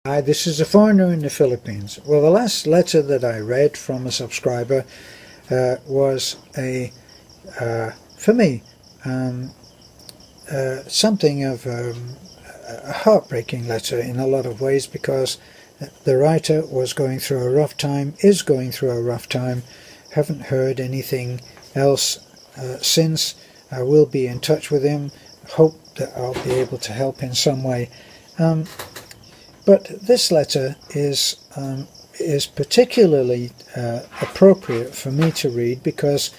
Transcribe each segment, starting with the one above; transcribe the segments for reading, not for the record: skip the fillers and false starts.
Hi, this is a foreigner in the Philippines. Well, the last letter that I read from a subscriber was for me, something of a heartbreaking letter in a lot of ways, because the writer was going through a rough time, is going through a rough time. Haven't heard anything else since. I will be in touch with him. Hope that I'll be able to help in some way. But this letter is particularly appropriate for me to read because,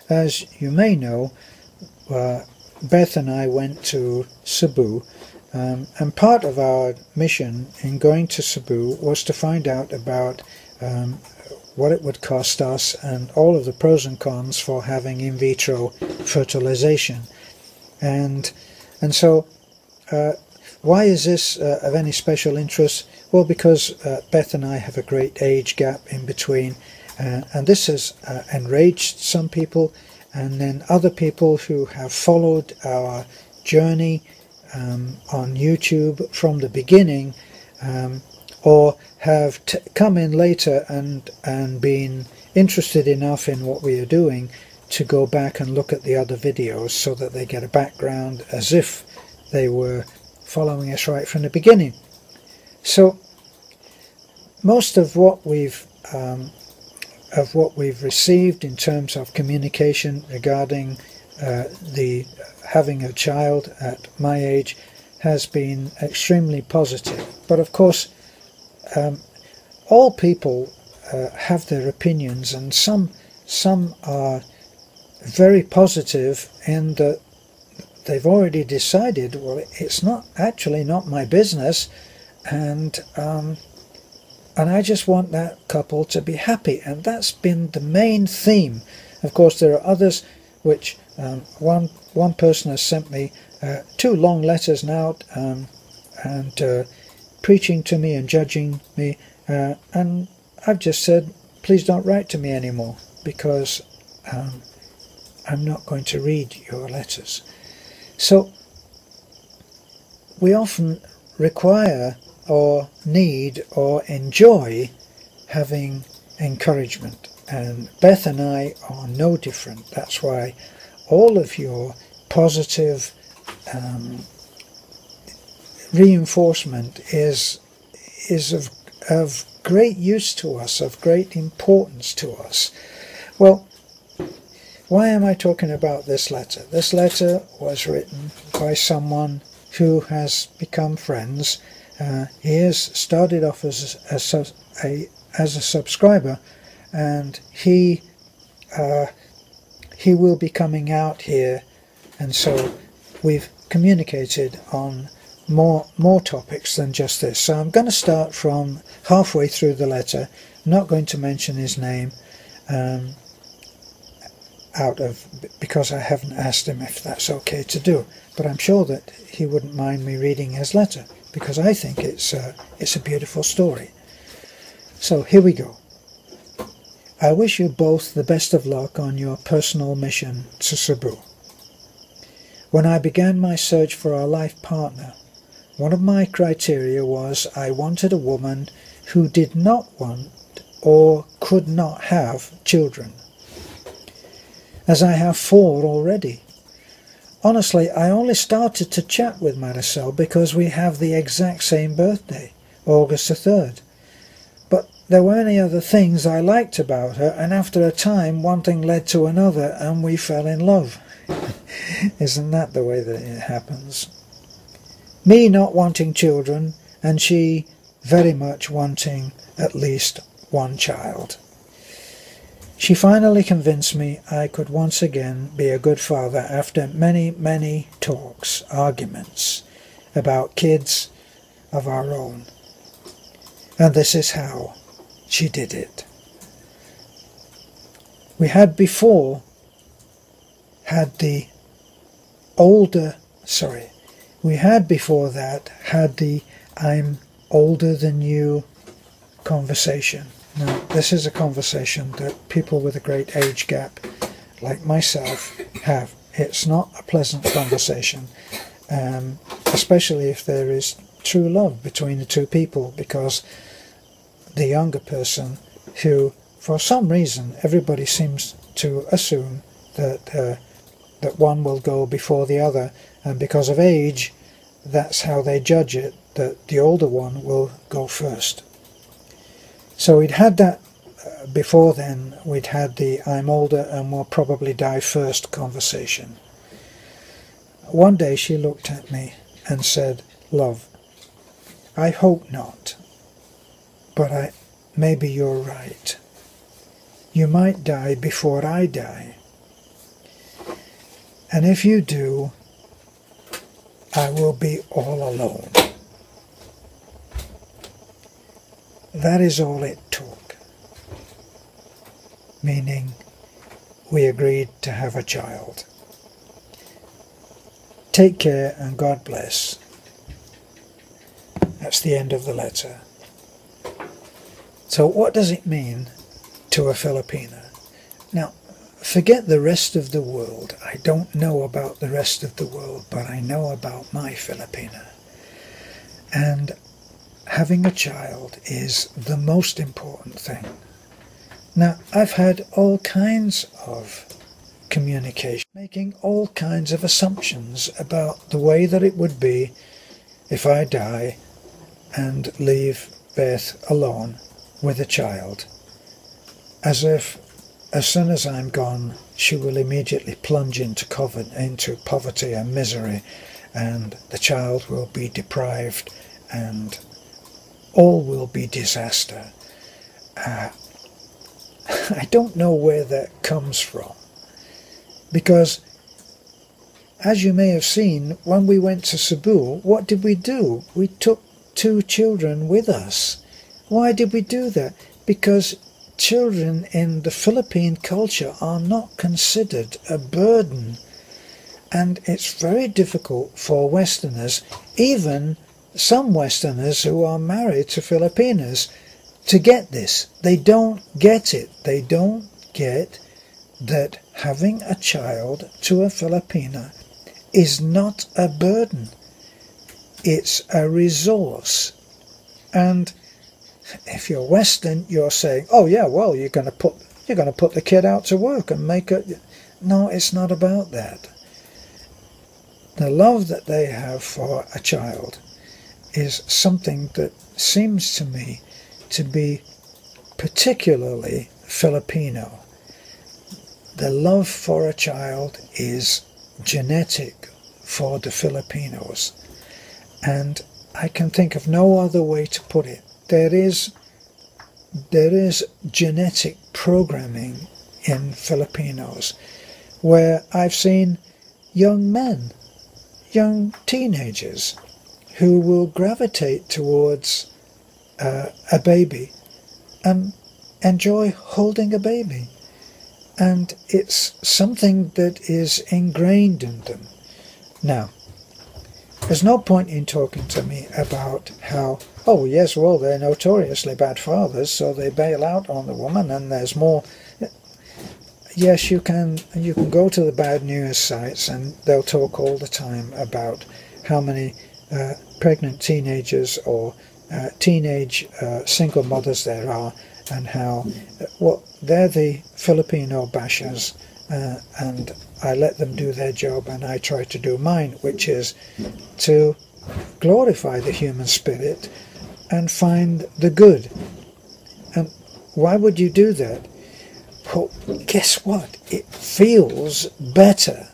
as you may know, Beth and I went to Cebu, and part of our mission in going to Cebu was to find out about what it would cost us and all of the pros and cons for having in vitro fertilization. And so why is this of any special interest? Well, because Beth and I have a great age gap in between, and this has enraged some people, and then other people who have followed our journey on YouTube from the beginning, or have come in later and been interested enough in what we are doing to go back and look at the other videos so that they get a background as if they were following us right from the beginning. So most of what we've received in terms of communication regarding the having a child at my age has been extremely positive. But of course, all people have their opinions, and some are very positive in that they've already decided, well, it's not my business, and I just want that couple to be happy, and that's been the main theme. Of course, there are others which one person has sent me 2 long letters now, and preaching to me and judging me, and I've just said, please don't write to me anymore, because I'm not going to read your letters. So we often require or need or enjoy having encouragement, and Beth and I are no different. That's why all of your positive reinforcement is of great use to us, of great importance to us. Well, why am I talking about this letter? This letter was written by someone who has become friends. He has started off as a subscriber, and he will be coming out here, and so we've communicated on more topics than just this. So I'm going to start from halfway through the letter. I'm not going to mention his name, because I haven't asked him if that's okay to do, but I'm sure that he wouldn't mind me reading his letter, because I think it's a beautiful story. So here we go. I wish you both the best of luck on your personal mission to Cebu. When I began my search for a life partner, one of my criteria was I wanted a woman who did not want or could not have children, as I have 4 already. Honestly, I only started to chat with Maricel because we have the exact same birthday, August the 3rd. But there were many other things I liked about her, and after a time one thing led to another and we fell in love. Isn't that the way that it happens? Me not wanting children, and she very much wanting at least 1 child. She finally convinced me I could once again be a good father after many talks, arguments about kids of our own. And this is how she did it. We had before that had the I'm older than you conversation. Now, this is a conversation that people with a great age gap, like myself, have. It's not a pleasant conversation, especially if there is true love between the two people, because the younger person, who for some reason everybody seems to assume that that one will go before the other, and because of age that's how they judge it, that the older one will go first. So we'd had that before then. We'd had the "I'm older and will probably die first" conversation. One day she looked at me and said, "Love, I hope not, but maybe you're right. You might die before I die. And if you do, I will be all alone." That is all it took. Meaning, we agreed to have a child. Take care and God bless. That's the end of the letter. So what does it mean to a Filipina? Now, forget the rest of the world. I don't know about the rest of the world, but I know about my Filipina. And having a child is the most important thing. Now, I've had all kinds of communication, making all kinds of assumptions about the way that it would be if I die and leave Beth alone with a child, as if as soon as I'm gone she will immediately plunge into poverty and misery, and the child will be deprived and all will be disaster. I don't know where that comes from, because as you may have seen, when we went to Cebu, what did we do? We took 2 children with us. Why did we do that? Because children in the Philippine culture are not considered a burden, and it's very difficult for Westerners, even some Westerners who are married to Filipinas, to get this. They don't get it. They don't get that having a child to a Filipina is not a burden. It's a resource. And if you're Western, you're saying, "Oh yeah, well, you're going to put the kid out to work and make it." No, it's not about that. The love that they have for a child is something that seems to me to be particularly Filipino. The love for a child is genetic for the Filipinos, and I can think of no other way to put it. There is genetic programming in Filipinos, where I've seen young men, young teenagers, who will gravitate towards a baby and enjoy holding a baby. And it's something that is ingrained in them. Now, there's no point in talking to me about how, oh yes, well, they're notoriously bad fathers, so they bail out on the woman and there's more. Yes, you can go to the bad news sites and they'll talk all the time about how many pregnant teenagers or teenage single mothers there are, and how they're the Filipino bashers, and I let them do their job and I try to do mine, which is to glorify the human spirit and find the good. And why would you do that? Well, guess what? It feels better.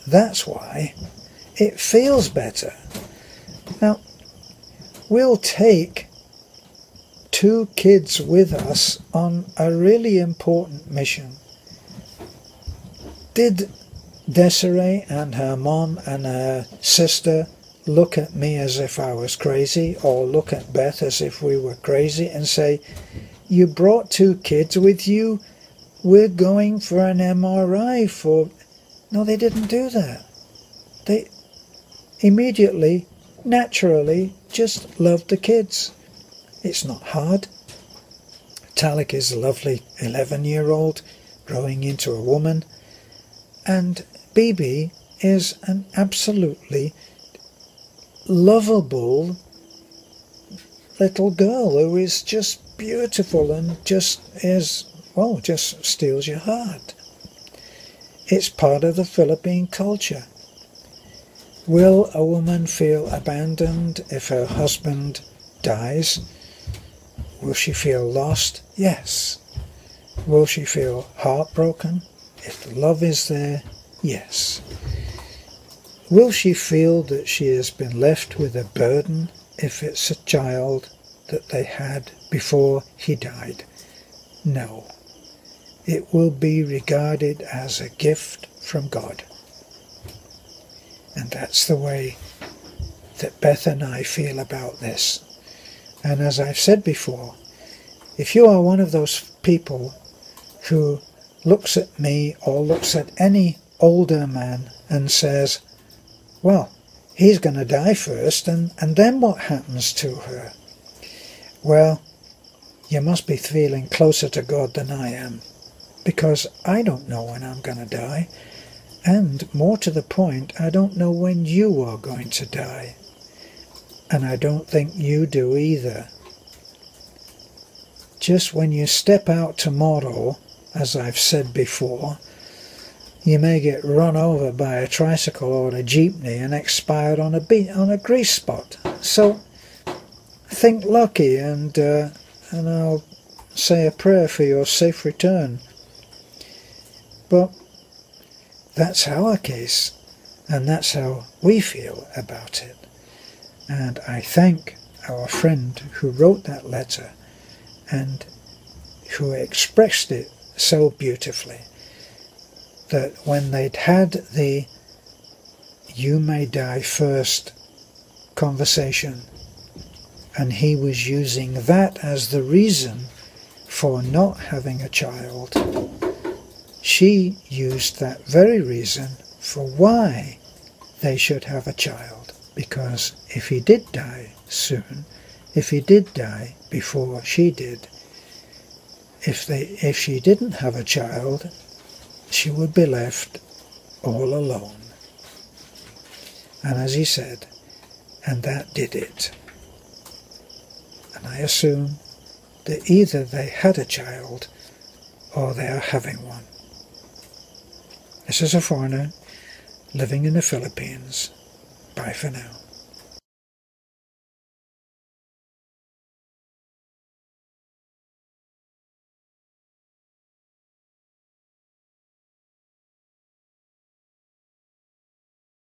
That's why. It feels better. Now, we'll take 2 kids with us on a really important mission. Did Desiree and her mom and her sister look at me as if I was crazy, or look at Beth as if we were crazy and say, "You brought 2 kids with you? We're going for an MRI for..." No, they didn't do that. They immediately, naturally, just loved the kids. It's not hard. Talik is a lovely 11-year-old growing into a woman, and Bibi is an absolutely lovable little girl who is just beautiful and just steals your heart. It's part of the Philippine culture. Will a woman feel abandoned if her husband dies? Will she feel lost? Yes. Will she feel heartbroken? If love is there, yes. Will she feel that she has been left with a burden if it's a child that they had before he died? No. It will be regarded as a gift from God. And that's the way that Beth and I feel about this. And as I've said before, if you are one of those people who looks at me or looks at any older man and says, well, he's going to die first, and then what happens to her? Well, you must be feeling closer to God than I am, because I don't know when I'm going to die, and more to the point, I don't know when you are going to die, and I don't think you do either. Just when you step out tomorrow, as I've said before, you may get run over by a tricycle or a jeepney and expired on a grease spot. So think lucky, and I'll say a prayer for your safe return. But that's our case, and that's how we feel about it. And I thank our friend who wrote that letter and who expressed it so beautifully, that when they'd had the "you may die first" conversation, and he was using that as the reason for not having a child, she used that very reason for why they should have a child. Because if he did die soon, if he did die before she did, if she didn't have a child, she would be left all alone. And as he said, and that did it. And I assume that either they had a child or they are having one. This is a foreigner living in the Philippines. Bye for now.